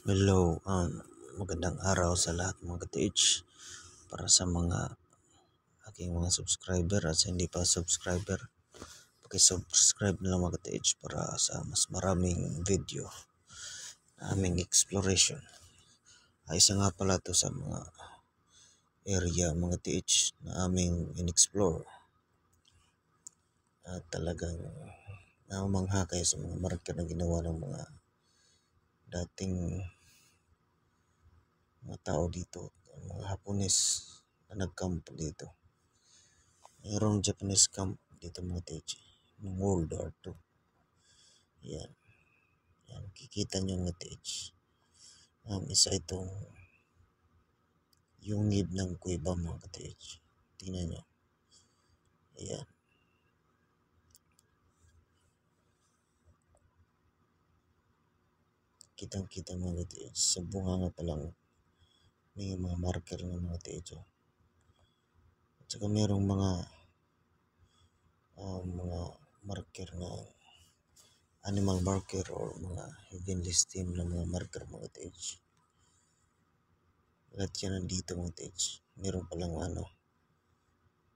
Hello, magandang araw sa lahat mga ka-TH. Para sa mga aking mga subscriber at sa hindi pa subscriber, paki-subscribe na lang mga ka-TH para sa mas maraming video na aming exploration. Isa nga pala to sa mga area mga TH na aming in-explore at talagang namamangha kayo sa mga marker na ginawa ng mga dating mga tao dito, mga Hapones na nag-camp dito. Mayroong Japanese camp dito mga TH noong World War II. Yan. Yan. Kikita nyo mga TH. Isa itong yungib ng kuweba mga TH. Tingnan nyo. Ayan. Kitang-kita mga TH. Sa bunganga pa lang may mga marker ng mga TH. At saka mayroong mga marker na animal marker or mga heavenly steam na mga marker mga TH. Lahat yan nandito mga TH. Meron palang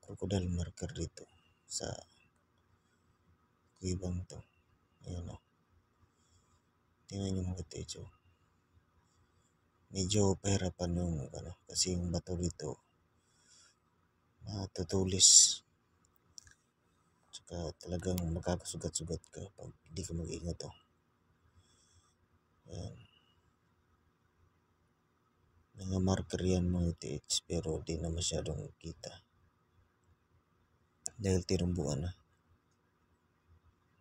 crocodile marker dito sa kuwebang to. Ayan o. Tingnan nyo mga TH. Medyo pahirapan nung kasi yung bato dito matutulis. Tsaka talagang makakasugat-sugat ka pag hindi ka mag-ingat o. Ayan. Mga marker yan mga TH pero di na masyadong kita. Dahil tirumbuan na.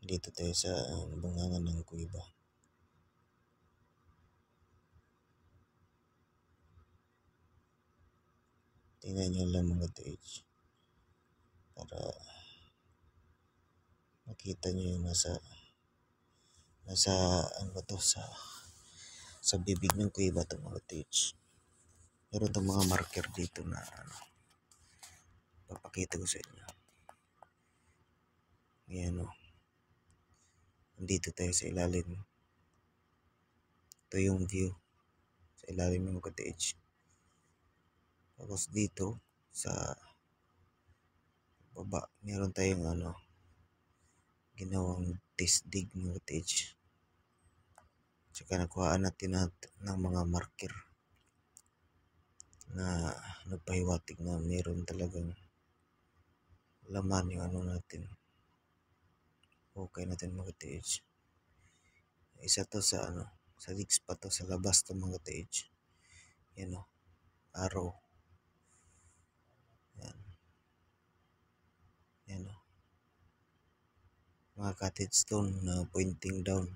Dito tayo sa bungangan ng kuweba. Tingnan nyo lang mga TH para makita nyo yung nasa ano ba to sa bibig ng kuweba to mga TH. Meron itong mga marker dito na papakita ko sa inyo. Ayan o. Nandito tayo sa ilalim. Ito yung view sa ilalim ng ka-TH. Tapos dito sa baba meron tayong ginawang test dig ng ka-TH. Tsaka nakuhaan natin ng mga marker na nagpahiwatig na meron talagang laman yung natin. Okay natin mga TH. Isa to sa sa leaks pa to sa labas to mga TH. Yan o. Arrow. Yan. Yan o. Mga cottage stone na pointing down.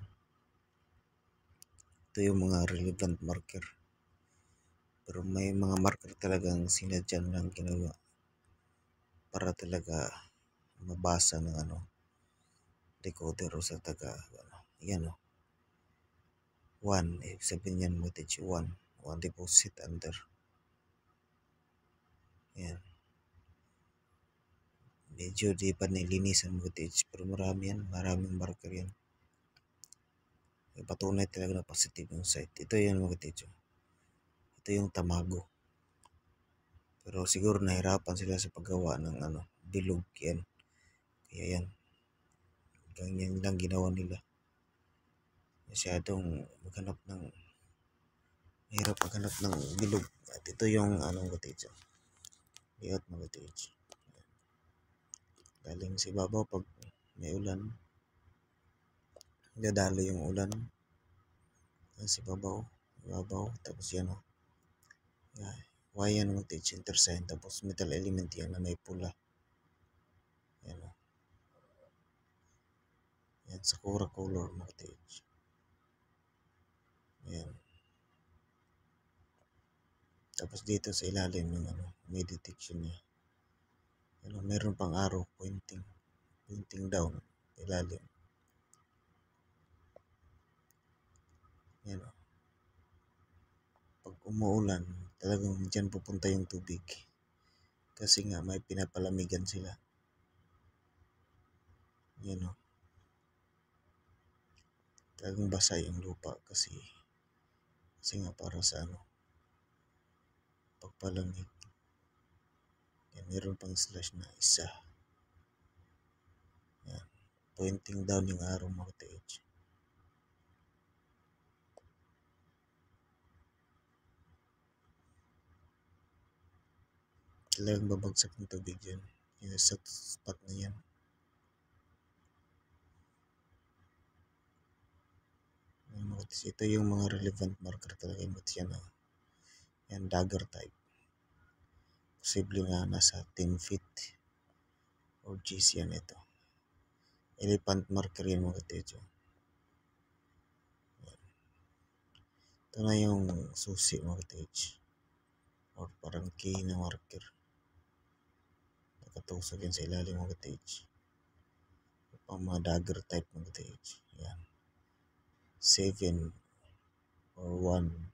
Ito yung mga relevant marker. Pero may mga marker talagang sinadyan lang ginawa para talaga mabasa ng decoder o sa taga yan o. 1, ibig sabihin yan mo TH 1 deposit under. Yan. Medyo di pa nilinisan mo TH pero marami yan, maraming marker yan. Patunay talaga na positive yung site. Ito yan mga TH. Ito yung tamago. Pero siguro nahirapan sila sa paggawa ng bilog yan. Kaya yan. Ganyan lang ginawa nila. Masyadong mahirap maghanap ng bilog. At ito yung mga TH. Layout mga TH. Galing si babaw pag may ulan. Dadalo yung ulan. Si babaw. Tapos yan o. Yan mga TH intersign. Tapos metal element yan na may pula. Yan o. Yan sakura color mga TH. Yan. Tapos dito sa ilalim yung may detection niya. Meron pang arrow pointing down ilalim. Yan o. Pag umuulan, talagang dyan pupunta yung tubig. Kasi nga may pinapalamigan sila. Yan o. Talagang basa yung lupa kasi Kasi nga para sa pagpalamig. Yan, meron pang slash na isa. Yan. Pointing down yung arrow mga ka-TH. Talagang babagsak ng tubig dyan. Yung sa spot na yan. Ito yung mga relevant marker talaga yung yan. Yan, dagger type. Posible nga nasa 10 feet or G's yan ito. Elephant marker yan mga ka-TH. Ito na yung susi mga ka-TH. Or parang key na marker. Nakatusok yan sa ilalim mga ka-TH. Pang mga dagger type mga ka-TH. Yan. 7 or 1